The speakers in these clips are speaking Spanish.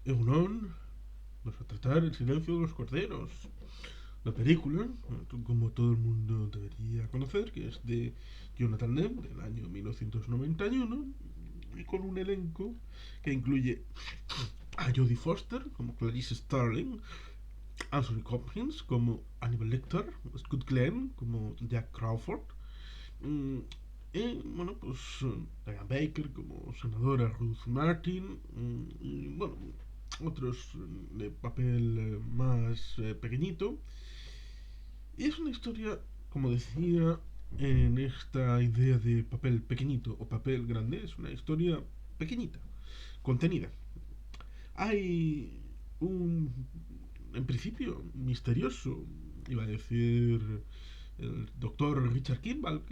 Egunon nos va a tratar El silencio de los corderos. La película, como todo el mundo debería conocer, que es de Jonathan Demme del año 1991 y con un elenco que incluye a Jodie Foster como Clarice Starling, Anthony Hopkins como Hannibal Lecter, Scott Glenn como Jack Crawford, mm, y bueno, pues Diane Baker como senadora Ruth Martin, y bueno, otros de papel más pequeñito. Y es una historia, como decía, en esta idea de papel pequeñito o papel grande, es una historia pequeñita, contenida. Hay un, en principio, misterioso, iba a decir, el doctor Richard Kimball,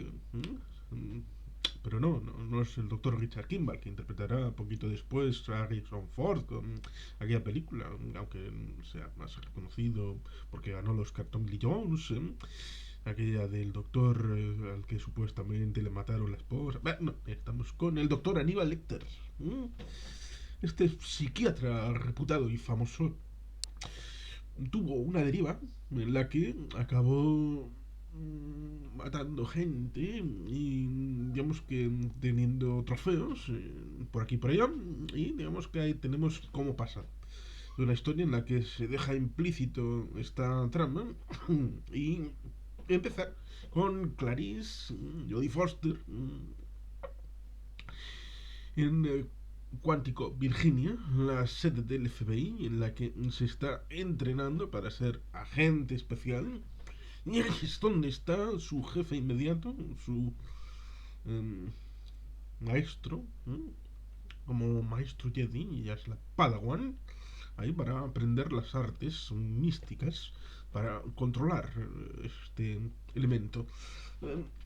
pero no es el doctor Richard Kimball, que interpretará poquito después a Harrison Ford con aquella película, aunque sea más reconocido porque ganó los Oscar Tommy Lee Jones, aquella del doctor al que supuestamente le mataron la esposa. No, estamos con el doctor Aníbal Lecter, este psiquiatra reputado y famoso tuvo una deriva en la que acabó matando gente y digamos que teniendo trofeos por aquí y por allá, y digamos que ahí tenemos cómo pasa de una historia en la que se deja implícito esta trama y empezar con Clarice, Jodie Foster, en Cuántico, Virginia, la sede del FBI, en la que se está entrenando para ser agente especial. Y ahí es donde está su jefe inmediato, su eh, maestro, como maestro Jedi, y ya es la Padawan, ahí para aprender las artes místicas, para controlar este elemento.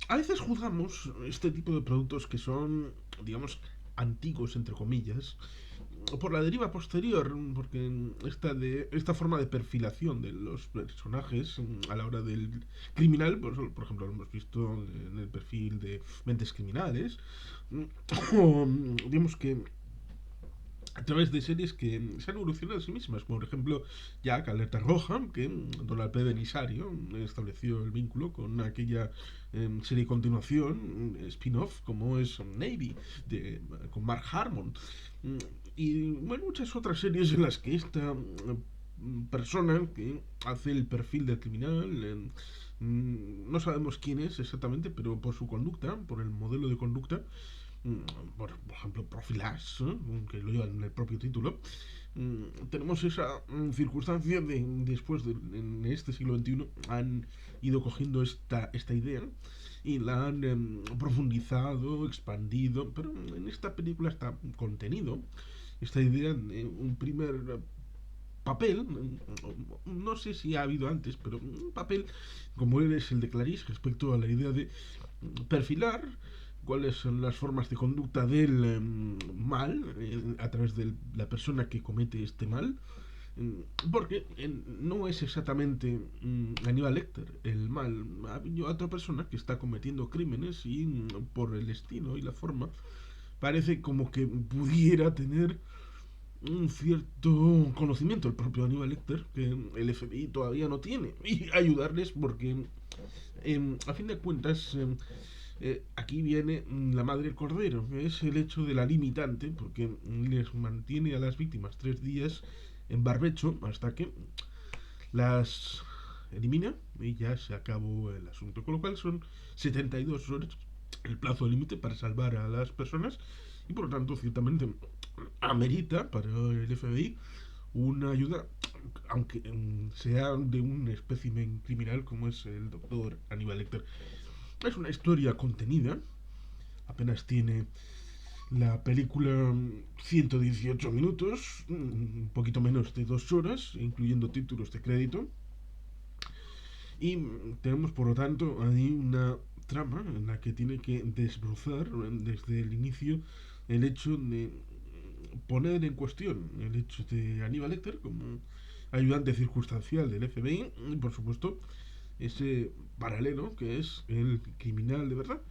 A veces juzgamos este tipo de productos que son, digamos, antiguos, entre comillas, por la deriva posterior, porque esta forma de perfilación de los personajes a la hora del criminal, por ejemplo, lo hemos visto en el perfil de Mentes Criminales, o digamos que a través de series que se han evolucionado a sí mismas, como por ejemplo Jack, Alerta Roja, que Donald P. Belisario estableció el vínculo con aquella serie de continuación, spin-off, como es Navy, con Mark Harmon. Mm, y bueno, muchas otras series en las que esta persona que hace el perfil del criminal, no sabemos quién es exactamente, pero por su conducta, por el modelo de conducta, por ejemplo, Profilas, que lo lleva en el propio título, tenemos esa circunstancia de después en este siglo XXI han ido cogiendo esta idea y la han profundizado, expandido, pero en esta película está contenido esta idea de un primer papel, no sé si ha habido antes, pero un papel como es el de Clarice respecto a la idea de perfilar cuáles son las formas de conducta del mal a través de la persona que comete este mal, porque no es exactamente Aníbal Lecter el mal. Ha habido otra persona que está cometiendo crímenes y por el estilo y la forma parece como que pudiera tener un cierto conocimiento el propio Aníbal Lecter que el FBI todavía no tiene y ayudarles porque a fin de cuentas aquí viene la madre del cordero, que es el hecho de la limitante, porque les mantiene a las víctimas 3 días en barbecho hasta que las elimina y ya se acabó el asunto. Con lo cual son 72 horas el plazo límite para salvar a las personas y por lo tanto ciertamente amerita para el FBI una ayuda, aunque sea de un espécimen criminal como es el doctor Aníbal Lecter. Es una historia contenida, apenas tiene la película 118 minutos, un poquito menos de 2 horas, incluyendo títulos de crédito. Y tenemos, por lo tanto, ahí una trama en la que tiene que desbrozar desde el inicio el hecho de poner en cuestión el hecho de Aníbal Lecter como ayudante circunstancial del FBI y, por supuesto, ese paralelo que es el criminal de verdad,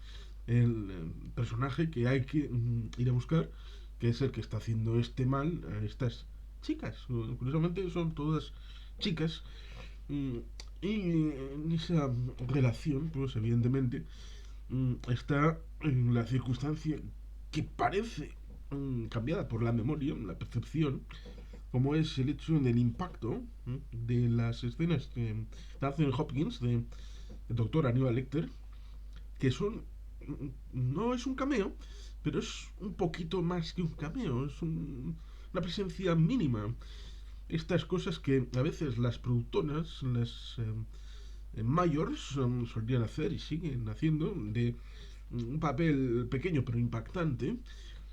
el personaje que hay que ir a buscar, que es el que está haciendo este mal a estas chicas. Curiosamente son todas chicas. Mm, y en esa relación, pues evidentemente, está en la circunstancia que parece cambiada por la memoria, la percepción, como es el hecho del impacto de las escenas de Anthony Hopkins, de Doctor Aníbal Lecter, que son. No es un cameo, pero es un poquito más que un cameo, es una presencia mínima. Estas cosas que a veces las productoras, las mayors, solían hacer y siguen haciendo, de un papel pequeño pero impactante,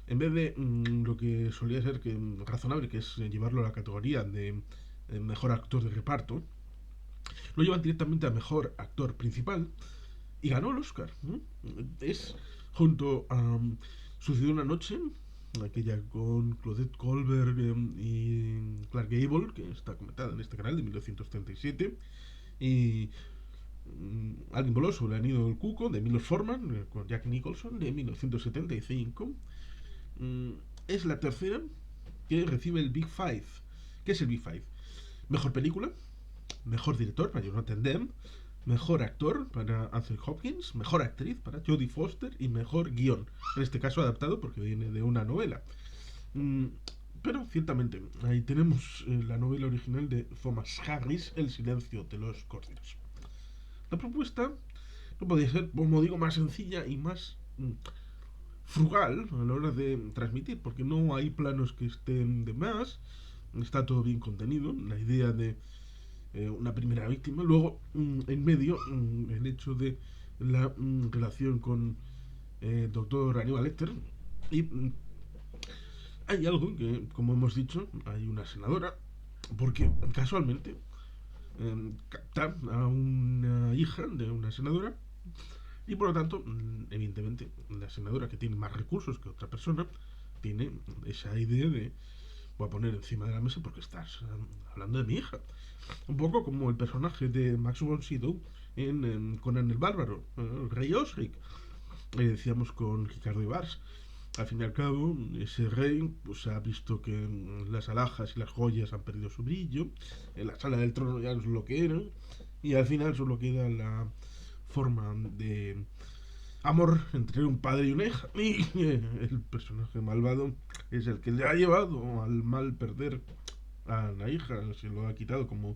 en vez de lo que solía ser razonable, que es llevarlo a la categoría de mejor actor de reparto, lo llevan directamente a mejor actor principal y ganó el Oscar. Es junto a Sucedió una noche, aquella con Claudette Colbert y Clark Gable, que está comentada en este canal de 1937, y Alguien voló sobre el nido del cuco de Milos Forman con Jack Nicholson de 1975. Mm, es la tercera que recibe el Big Five. ¿Qué es el Big Five? Mejor película, mejor director para Jonathan Demme, mejor actor para Anthony Hopkins, mejor actriz para Jodie Foster y mejor guión. En este caso adaptado porque viene de una novela. Mm, pero ciertamente, ahí tenemos la novela original de Thomas Harris, El silencio de los corderos. La propuesta no podía ser, como digo, más sencilla y más frugal a la hora de transmitir, porque no hay planos que estén de más, está todo bien contenido, la idea de una primera víctima, luego en medio el hecho de la relación con doctor Aníbal Lecter y hay algo que, como hemos dicho, hay una senadora, porque casualmente capta a una hija de una senadora y por lo tanto, evidentemente, la senadora que tiene más recursos que otra persona tiene esa idea de voy a poner encima de la mesa porque estás hablando de mi hija. Un poco como el personaje de Max von Sydow en Conan el Bárbaro, el rey Osric. Decíamos con Ricardo Ibars. Al fin y al cabo, ese rey pues ha visto que las alhajas y las joyas han perdido su brillo, en la sala del trono ya no es lo que eran, y al final solo queda la forma de amor entre un padre y una hija. Y el personaje malvado es el que le ha llevado al mal perder a la hija, se lo ha quitado, como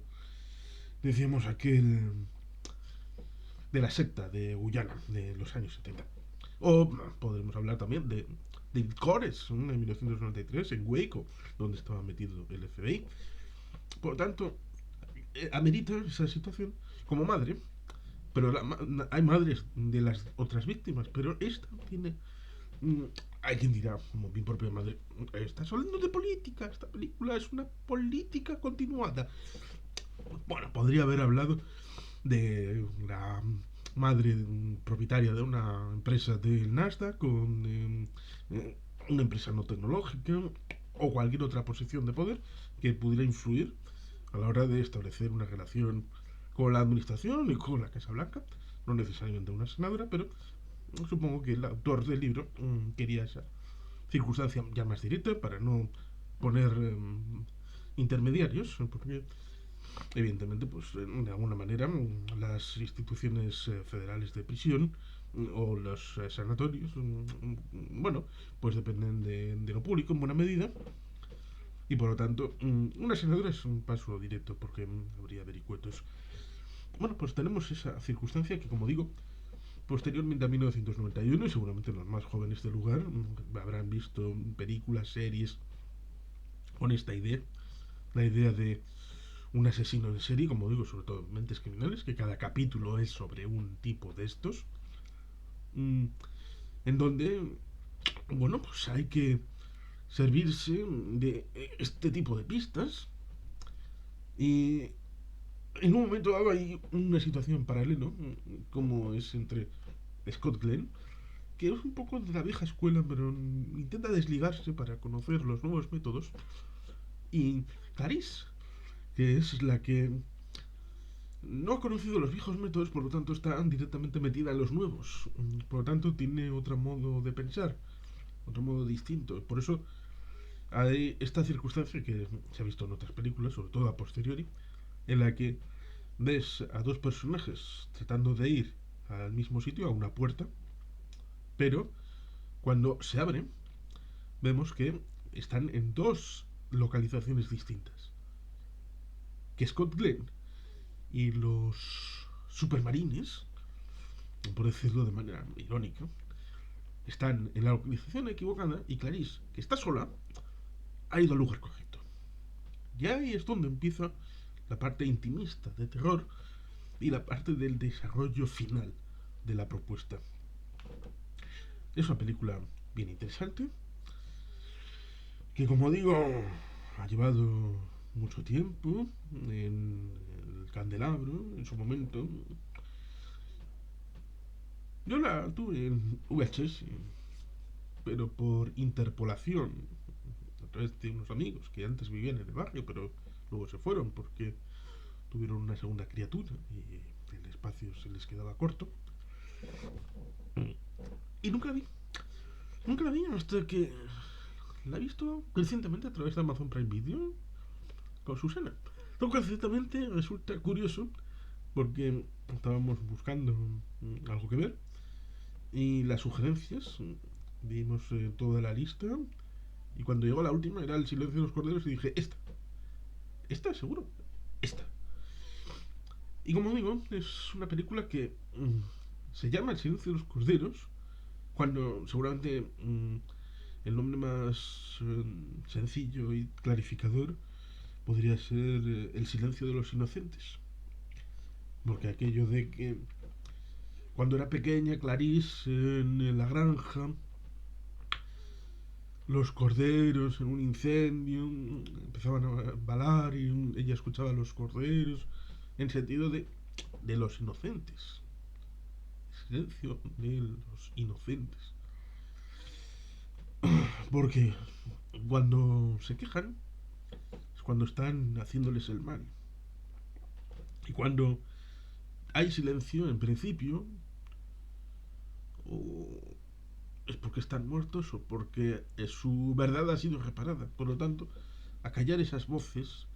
decíamos aquel de la secta de Guyana de los años 70. O podremos hablar también de David Cores en 1993 en Waco, donde estaba metido el FBI. Por lo tanto, amerita esa situación como madre, pero hay madres de las otras víctimas, pero esta tiene. Hay quien dirá, como mi propia madre, estás hablando de política, esta película es una política continuada. Bueno, podría haber hablado de la madre propietaria de una empresa del Nasdaq con una empresa no tecnológica o cualquier otra posición de poder que pudiera influir a la hora de establecer una relación con la administración y con la Casa Blanca, no necesariamente una senadora, pero supongo que el autor del libro quería esa circunstancia ya más directa para no poner intermediarios, porque evidentemente, pues de alguna manera las instituciones federales de prisión o los sanatorios, bueno, pues dependen de lo público en buena medida y por lo tanto una senadora es un paso directo porque habría vericuetos. Bueno, pues tenemos esa circunstancia que, como digo, posteriormente a 1991 y seguramente los más jóvenes del lugar habrán visto películas, series con esta idea, la idea de un asesino en serie, como digo, sobre todo mentes criminales, que cada capítulo es sobre un tipo de estos, en donde, bueno, pues hay que servirse de este tipo de pistas y en un momento dado hay una situación paralela, como es entre Scott Glenn, que es un poco de la vieja escuela, pero intenta desligarse para conocer los nuevos métodos, y Clarice, que es la que no ha conocido los viejos métodos, por lo tanto está directamente metida en los nuevos. Por lo tanto tiene otro modo de pensar, otro modo distinto. Por eso hay esta circunstancia que se ha visto en otras películas, sobre todo a posteriori, en la que ves a dos personajes tratando de ir al mismo sitio, a una puerta, pero cuando se abre, vemos que están en dos localizaciones distintas. Que Scott Glenn y los supermarines, por decirlo de manera irónica, están en la localización equivocada y Clarice, que está sola, ha ido al lugar correcto. Y ahí es donde empieza la parte intimista de terror y la parte del desarrollo final de la propuesta. Es una película bien interesante, que como digo, ha llevado mucho tiempo en el candelabro, en su momento. Yo la tuve en VHS, pero por interpolación, a través de unos amigos que antes vivían en el barrio, pero luego se fueron porque tuvieron una segunda criatura y el espacio se les quedaba corto. Y nunca la vi. Nunca la vi hasta que la he visto recientemente a través de Amazon Prime Video con Susana. Lo cual ciertamente resulta curioso porque estábamos buscando algo que ver y las sugerencias, vimos toda la lista y cuando llegó la última era El silencio de los corderos y dije, esta seguro, esta. Y como digo, es una película que se llama El silencio de los corderos cuando seguramente el nombre más sencillo y clarificador podría ser El silencio de los inocentes. Porque aquello de que cuando era pequeña Clarice en la granja, los corderos en un incendio empezaban a balar y ella escuchaba a los corderos en sentido de los inocentes. Silencio de los inocentes. Porque cuando se quejan es cuando están haciéndoles el mal. Y cuando hay silencio, en principio, o es porque están muertos o porque su verdad ha sido reparada. Por lo tanto, acallar esas voces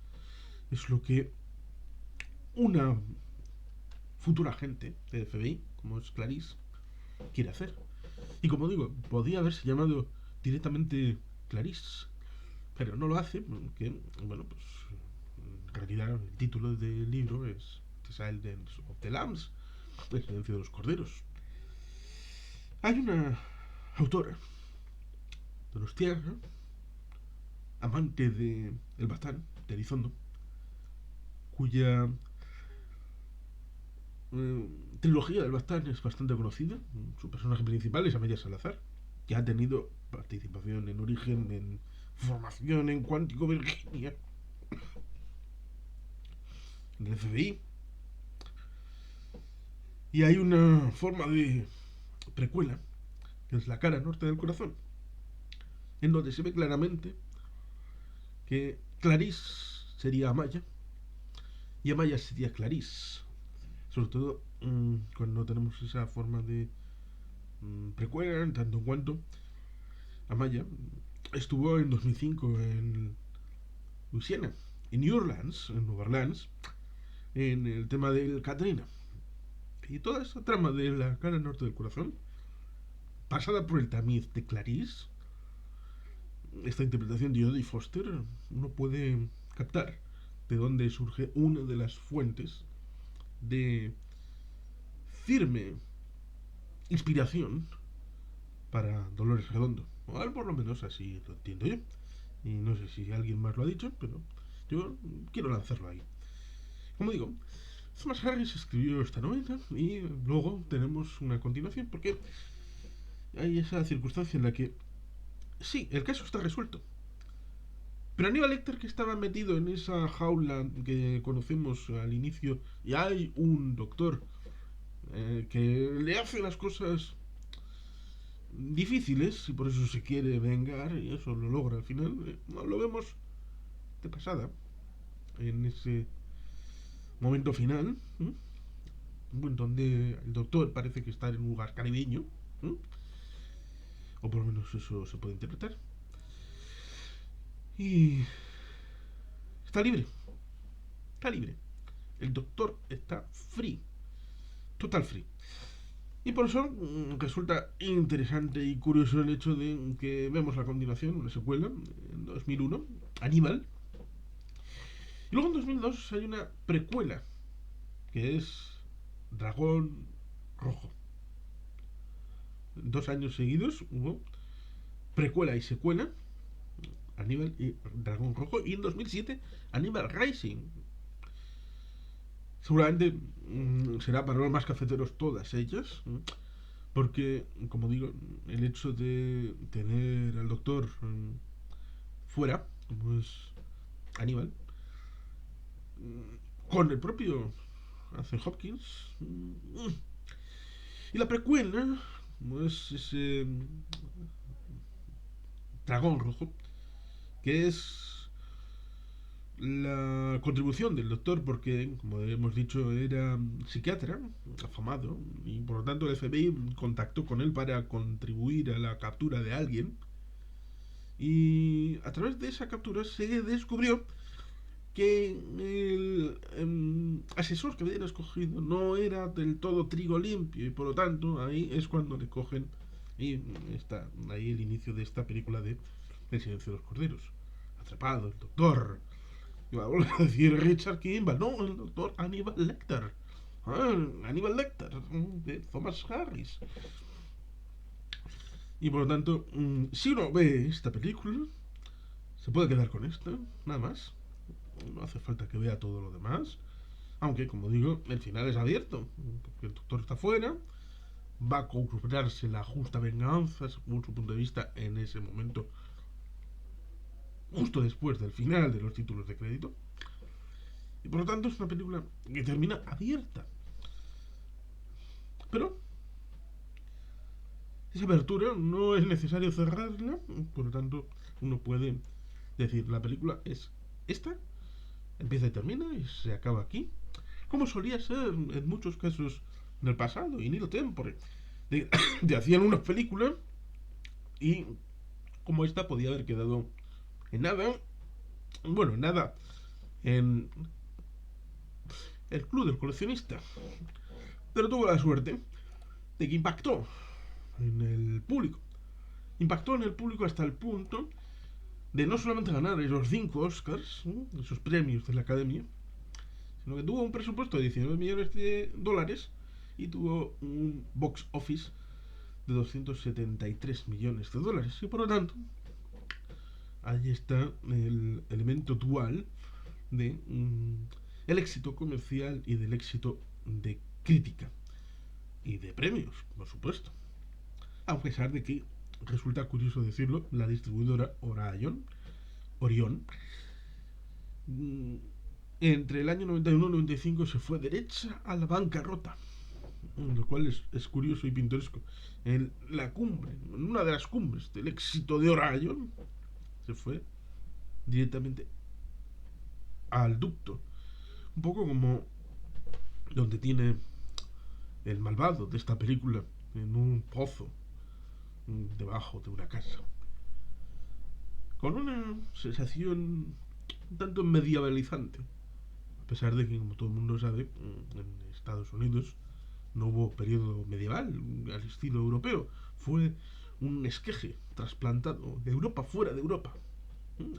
es lo que una futura agente de FBI, como es Clarice, quiere hacer. Y como digo, podía haberse llamado directamente Clarice, pero no lo hace porque, bueno, pues en realidad el título del libro es The Silence of the Lambs, El silencio de los corderos. Hay una autora de los tierra, amante de El Bastán, de Elizondo, cuya trilogía del Bastán es bastante conocida. Su personaje principal es Amelia Salazar, que ha tenido participación en Origen, en Formación en Cuántico Virginia, en el FBI. Y hay una forma de precuela, que es La cara norte del corazón, en donde se ve claramente que Clarice sería Amaya y Amaya sería Clarice. Sobre todo cuando tenemos esa forma de precuela, en tanto en cuanto Amaya estuvo en 2005 en Luisiana, en New Orleans, en Nueva Orleans, en el tema del Katrina. Y toda esa trama de La cara norte del corazón, pasada por el tamiz de Clarice, esta interpretación de Jodie Foster, uno puede captar de dónde surge una de las fuentes de firme inspiración para Dolores Redondo. O por lo menos así lo entiendo yo. Y no sé si alguien más lo ha dicho, pero yo quiero lanzarlo ahí. Como digo, Thomas Harris escribió esta novela y luego tenemos una continuación porque hay esa circunstancia en la que sí, el caso está resuelto. Pero Aníbal Lecter, que estaba metido en esa jaula que conocemos al inicio, y hay un doctor que le hace las cosas difíciles y por eso se quiere vengar y eso lo logra al final. Lo vemos de pasada en ese momento final, donde el doctor parece que está en un lugar caribeño, o por lo menos eso se puede interpretar. Y está libre, está libre. El doctor está free, total free. Y por eso resulta interesante y curioso el hecho de que vemos la continuación, una secuela, en 2001, Aníbal. Y luego en 2002 hay una precuela, que es Dragón Rojo. 2 años seguidos hubo precuela y secuela, Aníbal y Dragón Rojo. Y en 2007, Aníbal Rising. Seguramente será para los más cafeteros todas ellas, porque, como digo, el hecho de tener al doctor fuera, como es Aníbal, con el propio Anthony Hopkins, y la precuela, como es ese dragón rojo, que es la contribución del doctor, porque, como hemos dicho, era psiquiatra afamado, y por lo tanto el FBI contactó con él para contribuir a la captura de alguien. Y a través de esa captura se descubrió que el asesor que habían escogido no era del todo trigo limpio, y por lo tanto ahí es cuando le cogen, y está ahí el inicio de esta película de El silencio de los corderos. Atrapado el doctor, iba a volver a decir Richard Kimball, no, el doctor Aníbal Lecter. Aníbal Lecter, de Thomas Harris. Y por lo tanto, si uno ve esta película, se puede quedar con esto, nada más. No hace falta que vea todo lo demás. Aunque, como digo, el final es abierto. Porque el doctor está fuera. Va a cobrarse la justa venganza, según su punto de vista, en ese momento. Justo después del final de los títulos de crédito. Y por lo tanto es una película que termina abierta. Pero esa abertura no es necesario cerrarla. Por lo tanto, uno puede decir, la película es esta. Empieza y termina y se acaba aquí. Como solía ser en muchos casos en el pasado, y Nilo Tempore, de hacían unas películas y como esta podía haber quedado en nada, bueno, en nada, en el club del coleccionista, pero tuvo la suerte de que impactó en el público hasta el punto de no solamente ganar esos 5 Oscars, esos premios de la Academia, sino que tuvo un presupuesto de 19 millones de dólares y tuvo un box office de 273 millones de dólares. Y por lo tanto, ahí está el elemento dual de el éxito comercial y del éxito de crítica y de premios, por supuesto. A pesar de que resulta curioso decirlo, la distribuidora Orion, entre el año 91 y 95 se fue derecha a la bancarrota, lo cual es curioso y pintoresco. En la cumbre, en una de las cumbres del éxito de Orion, se fue directamente al ducto. Un poco como donde tiene el malvado de esta película, en un pozo debajo de una casa. Con una sensación un tanto medievalizante. A pesar de que, como todo el mundo sabe, en Estados Unidos no hubo periodo medieval al estilo europeo. Fue un esqueje trasplantado de Europa fuera de Europa,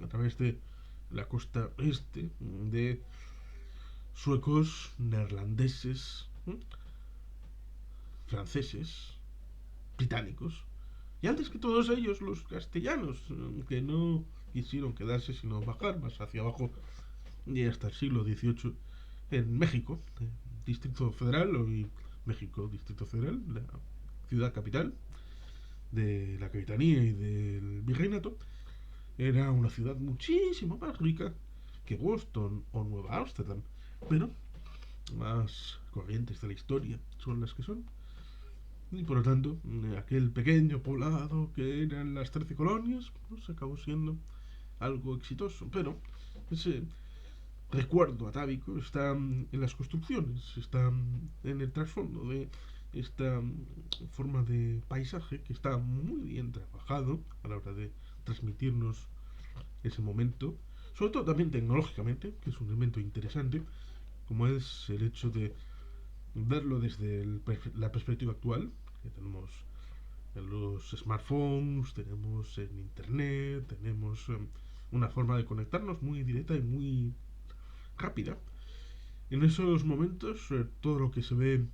a través de la costa este, de suecos, neerlandeses, franceses, británicos, y antes que todos ellos los castellanos, que no quisieron quedarse sino bajar más hacia abajo y hasta el siglo XVIII en México, Distrito Federal, y México, Distrito Federal, la ciudad capital de la capitanía y del virreinato, era una ciudad muchísimo más rica que Boston o Nueva Ámsterdam, pero más corrientes de la historia son las que son. Y por lo tanto, aquel pequeño poblado que eran las 13 colonias, pues acabó siendo algo exitoso. Pero ese recuerdo atávico está en las construcciones, está en el trasfondo de esta forma de paisaje que está muy bien trabajado a la hora de transmitirnos ese momento, sobre todo también tecnológicamente, que es un elemento interesante, como es el hecho de verlo desde la perspectiva actual, que tenemos en los smartphones, tenemos en internet, tenemos una forma de conectarnos muy directa y muy rápida. En esos momentos, todo lo que se ve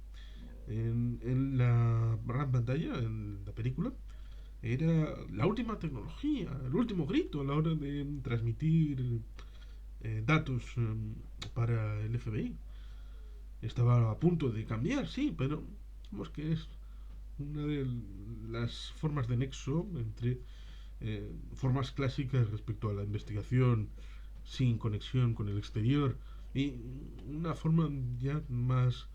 en la gran pantalla, en la película, era la última tecnología, el último grito a la hora de transmitir datos para el FBI. Estaba a punto de cambiar, sí, pero vemos que es una de las formas de nexo entre formas clásicas respecto a la investigación sin conexión con el exterior y una forma ya más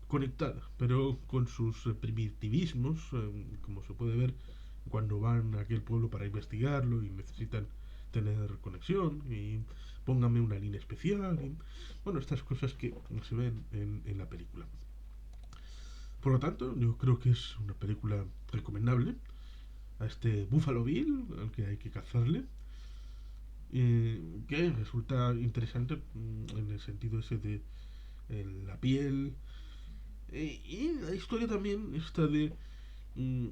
conectada, pero con sus primitivismos, como se puede ver cuando van a aquel pueblo para investigarlo y necesitan tener conexión y póngame una línea especial y, bueno, estas cosas que se ven en la película. Por lo tanto, yo creo que es una película recomendable a este Buffalo Bill al que hay que cazarle, que resulta interesante en el sentido ese de la piel, y la historia también está de mm,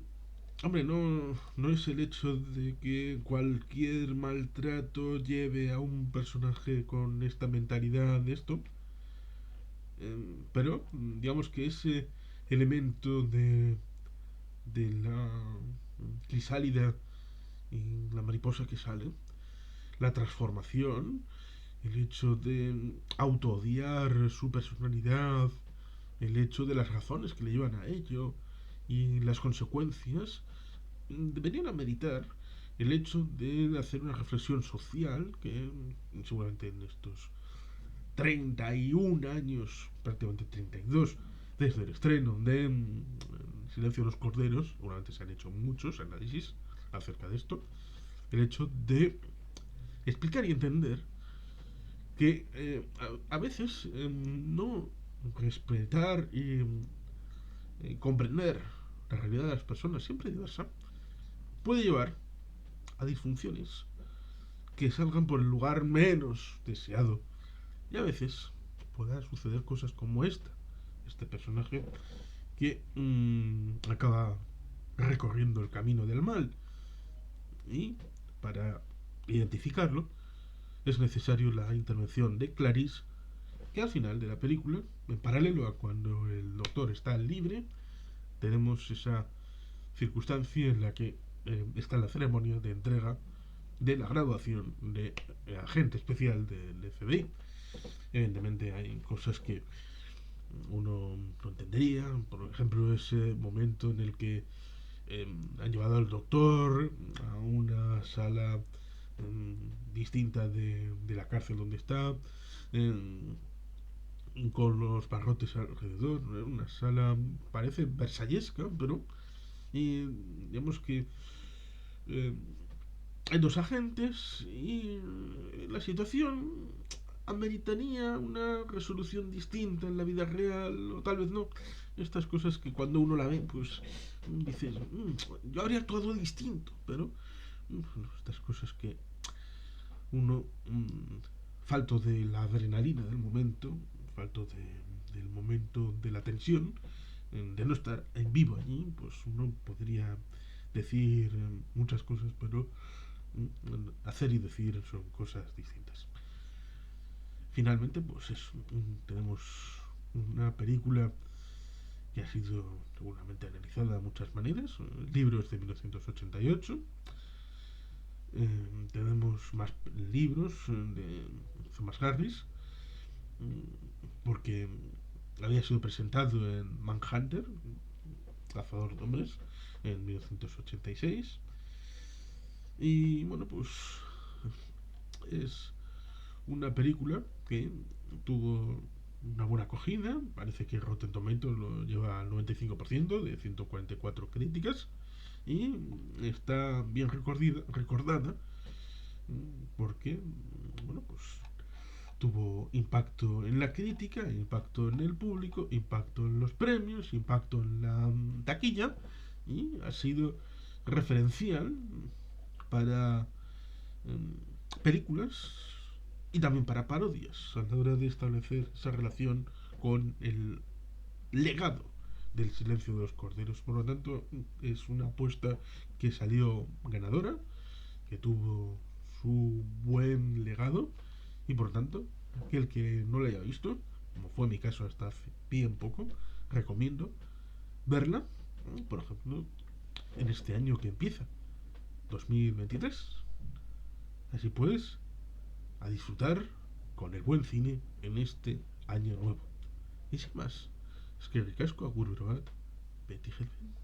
hombre, no es el hecho de que cualquier maltrato lleve a un personaje con esta mentalidad de esto, pero digamos que ese elemento de la crisálida y la mariposa que sale, la transformación, el hecho de autoodiar su personalidad, el hecho de las razones que le llevan a ello y las consecuencias, deberían ameritar el hecho de hacer una reflexión social que seguramente en estos 31 años, prácticamente 32, desde el estreno de Silencio de los Corderos, seguramente se han hecho muchos análisis acerca de esto, el hecho de explicar y entender que a veces no respetar y comprender la realidad de las personas, siempre diversa, puede llevar a disfunciones que salgan por el lugar menos deseado. Y a veces pueda suceder cosas como esta. Este personaje que acaba recorriendo el camino del mal. Y para identificarlo es necesario la intervención de Clarice, que al final de la película, en paralelo a cuando el doctor está libre, tenemos esa circunstancia en la que está la ceremonia de entrega de la graduación de agente especial del FBI. Evidentemente hay cosas que uno no entendería, por ejemplo ese momento en el que han llevado al doctor a una sala distinta de la cárcel donde está, eh, con los barrotes alrededor, una sala parece versallesca, pero digamos que eh, hay dos agentes y la situación ameritaría una resolución distinta en la vida real, o tal vez no. Estas cosas que cuando uno la ve, pues dices, yo habría actuado distinto, pero estas cosas que uno, falto de la adrenalina del momento, falto del momento de la tensión, de no estar en vivo allí, pues uno podría decir muchas cosas, pero hacer y decir son cosas distintas. Finalmente, pues eso, tenemos una película que ha sido seguramente analizada de muchas maneras. El libro es de 1988. Tenemos más libros de Thomas Harris, porque había sido presentado en Manhunter, Cazador de Hombres, en 1986. Y bueno, pues es una película que tuvo una buena acogida. Parece que Rotten Tomatoes lo lleva al 95% de 144 críticas. Y está bien recordada porque, bueno, pues tuvo impacto en la crítica, impacto en el público, impacto en los premios, impacto en la taquilla, y ha sido referencial para películas y también para parodias a la hora de establecer esa relación con el legado del Silencio de los Corderos. Por lo tanto, es una apuesta que salió ganadora, que tuvo su buen legado y por tanto, aquel que no la haya visto, como fue mi caso hasta hace bien poco, recomiendo verla, por ejemplo, en este año que empieza, 2023. Así puedes, a disfrutar con el buen cine en este año nuevo. Y sin más, es que ricasco, agur, beti, jefe.